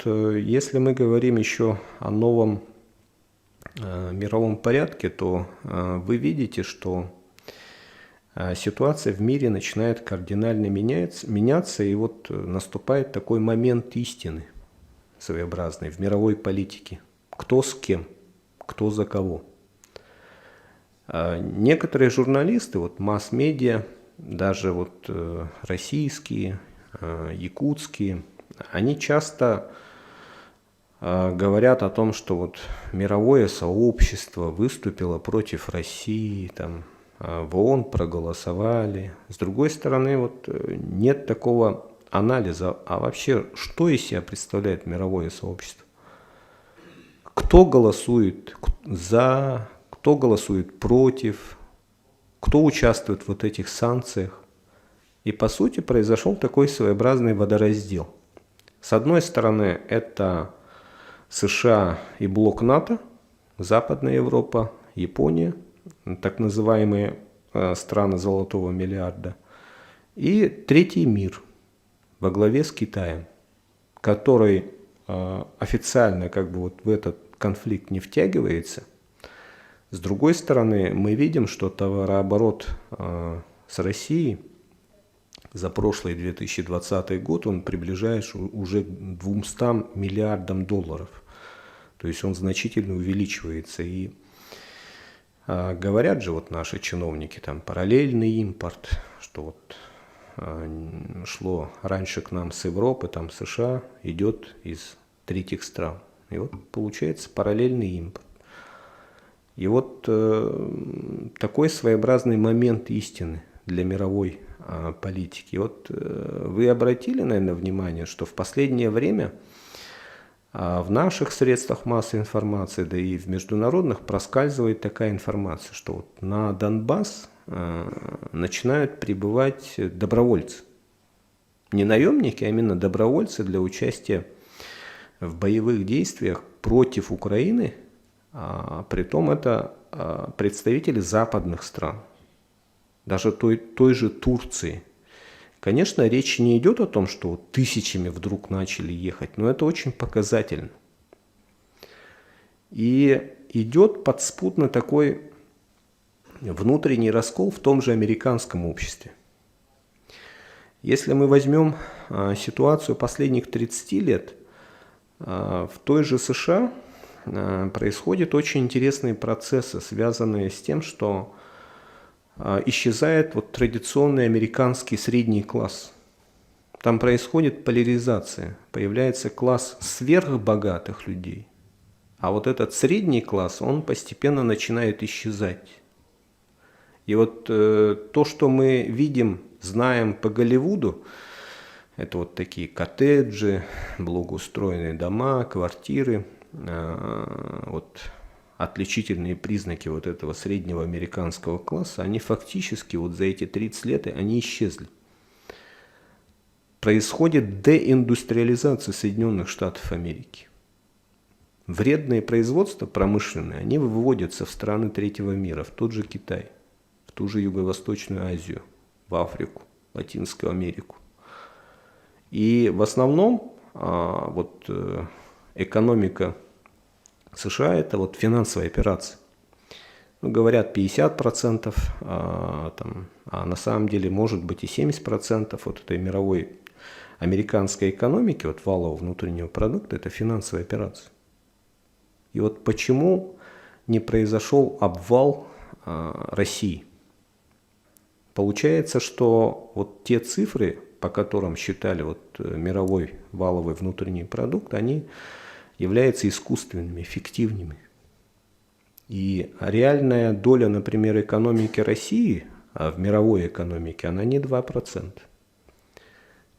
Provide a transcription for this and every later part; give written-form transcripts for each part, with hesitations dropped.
если мы говорим еще о новом мировом порядке, то вы видите, что ситуация в мире начинает кардинально меняться, и вот наступает такой момент истины своеобразный в мировой политике. Кто с кем, кто за кого. Некоторые журналисты, вот масс-медиа, даже вот российские, якутские, они часто говорят о том, что вот мировое сообщество выступило против России, там, в ООН проголосовали. С другой стороны, вот нет такого анализа, а вообще, что из себя представляет мировое сообщество? Кто голосует за, кто голосует против, кто участвует в вот этих санкциях? И по сути произошел такой своеобразный водораздел. С одной стороны, это США и блок НАТО, Западная Европа, Япония, так называемые страны золотого миллиарда, и третий мир во главе с Китаем, который официально как бы вот в этот конфликт не втягивается. С другой стороны, мы видим, что товарооборот с Россией за прошлый 2020 год он приближается уже к 200 миллиардам долларов. То есть он значительно увеличивается. И говорят же вот наши чиновники, там параллельный импорт, что вот шло раньше к нам с Европы, там США, идет из третьих стран. И вот получается параллельный импорт. И вот такой своеобразный момент истины для мировой политики. И вот вы обратили, наверное, внимание, что в последнее время в наших средствах массовой информации, да и в международных проскальзывает такая информация, что вот на Донбасс начинают прибывать добровольцы. Не наемники, а именно добровольцы для участия в боевых действиях против Украины. Притом это представители западных стран, даже той же Турции. Конечно, речь не идет о том, что тысячами вдруг начали ехать, но это очень показательно. И идет подспудно такой внутренний раскол в том же американском обществе. Если мы возьмем ситуацию последних 30 лет, в той же США происходят очень интересные процессы, связанные с тем, что исчезает вот традиционный американский средний класс. Там происходит поляризация, появляется класс сверхбогатых людей, а вот этот средний класс, он постепенно начинает исчезать. И вот то, что мы видим, знаем по Голливуду, это вот такие коттеджи, благоустроенные дома, квартиры, вот отличительные признаки вот этого среднего американского класса, они фактически вот за эти 30 лет они исчезли. Происходит деиндустриализация Соединенных Штатов Америки. Вредные производства промышленные, они выводятся в страны третьего мира, в тот же Китай, в ту же Юго-Восточную Азию, в Африку, Латинскую Америку. И в основном вот экономика США это вот финансовая операция. Ну, говорят 50%, а на самом деле может быть и 70% вот этой мировой американской экономики, вот валового внутреннего продукта, это финансовая операция. И вот почему не произошел обвал России? Получается, что вот те цифры, по которым считали вот мировой валовый внутренний продукт, они являются искусственными, фиктивными. И реальная доля, например, экономики России в мировой экономике, она не 2%.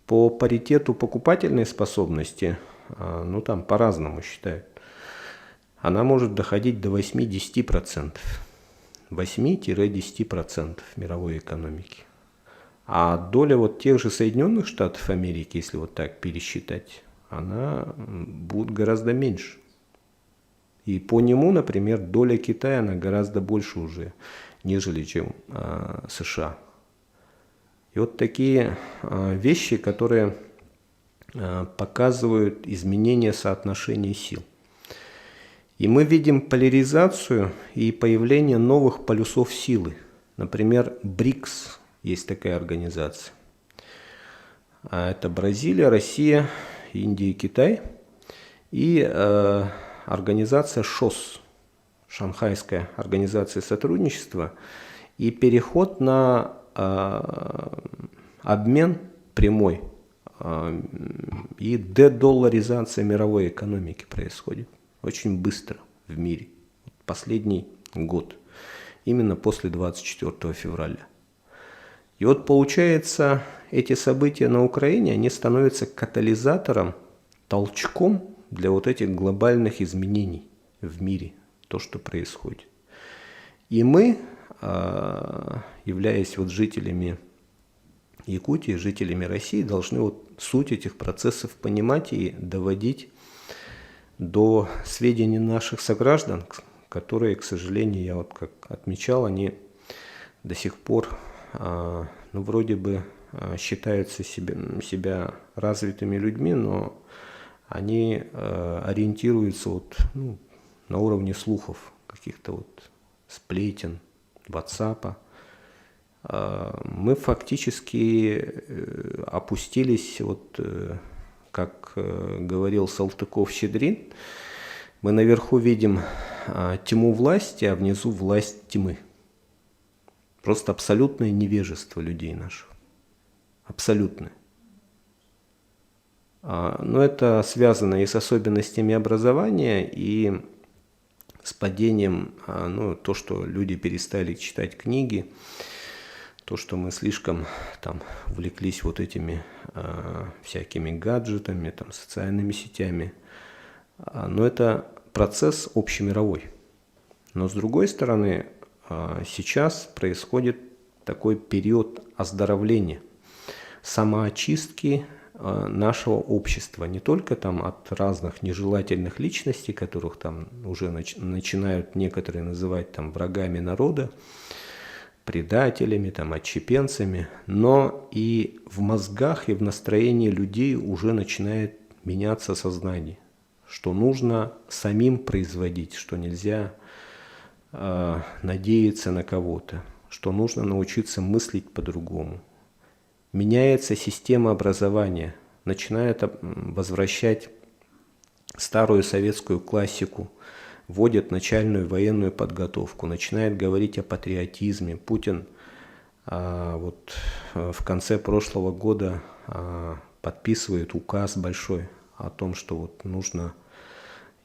По паритету покупательной способности, ну там по-разному считают, она может доходить до 8-10%. 8-10% мировой экономики. А доля вот тех же Соединенных Штатов Америки, если вот так пересчитать, она будет гораздо меньше. И по нему, например, доля Китая, она гораздо больше уже, нежели чем США. И вот такие вещи, которые показывают изменение соотношения сил. И мы видим поляризацию и появление новых полюсов силы. Например, БРИКС, есть такая организация. Это Бразилия, Россия, Индия и Китай. И организация ШОС, Шанхайская организация сотрудничества. И переход на обмен прямой и дедолларизация мировой экономики происходит очень быстро в мире. Последний год, именно после 24 февраля. И вот получается, эти события на Украине, они становятся катализатором, толчком для вот этих глобальных изменений в мире, то, что происходит. И мы, являясь вот жителями Якутии, жителями России, должны вот суть этих процессов понимать и доводить до сведений наших сограждан, которые, к сожалению, я вот как отмечал, они до сих пор, вроде бы считаются себя развитыми людьми, но они ориентируются вот, на уровне слухов, каких-то вот сплетен, WhatsApp. Мы фактически опустились, вот, как говорил Салтыков-Щедрин, мы наверху видим тьму власти, а внизу власть тьмы. Просто абсолютное невежество людей наших. Абсолютное. Но это связано и с особенностями образования, и с падением, то, что люди перестали читать книги, то, что мы слишком там увлеклись вот этими всякими гаджетами, там, социальными сетями. Но это процесс общемировой. Но с другой стороны, сейчас происходит такой период оздоровления, самоочистки нашего общества, не только там от разных нежелательных личностей, которых там уже начинают некоторые называть там врагами народа, предателями, там, отщепенцами, но и в мозгах и в настроении людей уже начинает меняться сознание, что нужно самим производить, что нельзя надеяться на кого-то, что нужно научиться мыслить по-другому. Меняется система образования, начинает возвращать старую советскую классику, вводит начальную военную подготовку, начинает говорить о патриотизме. Путин вот в конце прошлого года подписывает указ большой о том, что вот нужно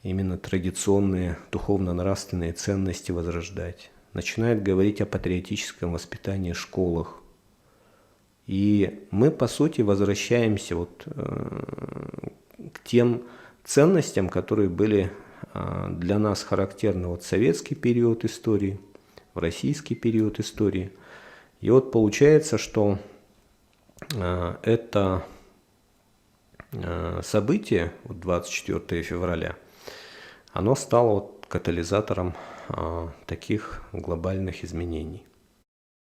именно традиционные духовно-нравственные ценности возрождать. Начинает говорить о патриотическом воспитании в школах. И мы, по сути, возвращаемся вот к тем ценностям, которые были для нас характерны вот в советский период истории, в российский период истории. И вот получается, что это событие, вот 24 февраля, оно стало вот катализатором таких глобальных изменений.